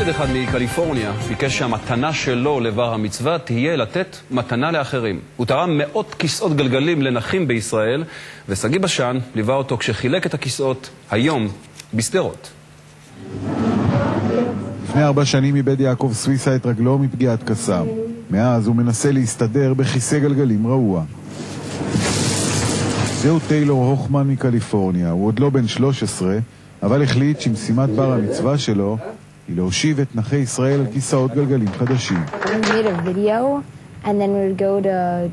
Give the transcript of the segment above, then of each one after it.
ילד אחד מקליפורניה ביקש שהמתנה שלו לבר המצווה תהיה לתת מתנה לאחרים. הוא תרם מאות כיסאות גלגלים לנכים בישראל, וסגי בשן ליווה אותו כשחילק את הכיסאות היום בשדרות. לפני 4 שנים איבד יעקב סוויסה את רגלו מפגיעת קסאם. מאז הוא מנסה להסתדר בכיסא גלגלים רעוע. זהו טיילור הוכמן מקליפורניה. הוא עוד לא בן 13, אבל החליט שמשימת בר המצווה שלו היא להושיב את נכי ישראל על כיסאות גלגלים חדשים. We made a video, and then we would go to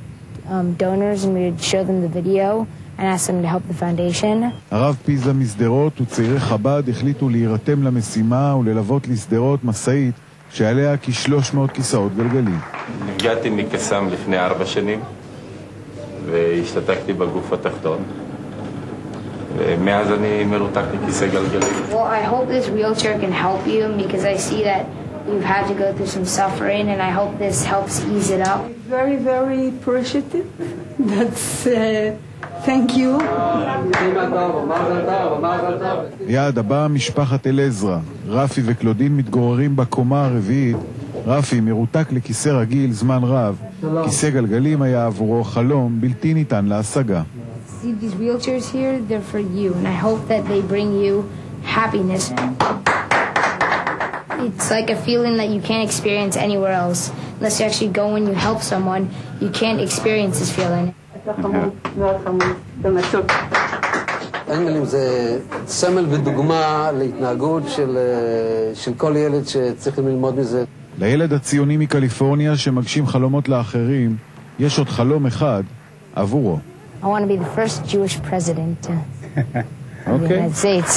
donors and we would show them the video and ask them to help the foundation. הרב פיזה משדרות וצעירי חב"ד החליטו להירתם למשימה וללוות לשדרות מסעית שעליה כ-300 כיסאות גלגלים. נפגעתי מקסאם לפני 4 שנים והשתתקתי בגוף התחתון. ומאז אני מרותק לכיסא גלגלים. Well, I hope this wheelchair can help you because I see that you've had to go through some suffering and I hope this helps ease it up. Very, very appreciative. That's thank you. יעד הבא משפחת אלעזרה. רפי וקלודין מתגוררים בקומה הרביעית. רפי מרותק לכיסא רגיל זמן רב. כיסא גלגלים היה עבורו חלום בלתי ניתן להשגה. See these wheelchairs here, they're for you and I hope that they bring you happiness. It's like a feeling that you can't experience anywhere else. Unless you actually go and you help someone, you can't experience this feeling. אנגלים זה סמל ודוגמה להתנהגות של כל ילד שצריך ללמוד מזה. לילד הציוני מקליפורניה שמגשים חלומות לאחרים, יש עוד חלום אחד עבורו. I want to be the first Jewish president of the United States.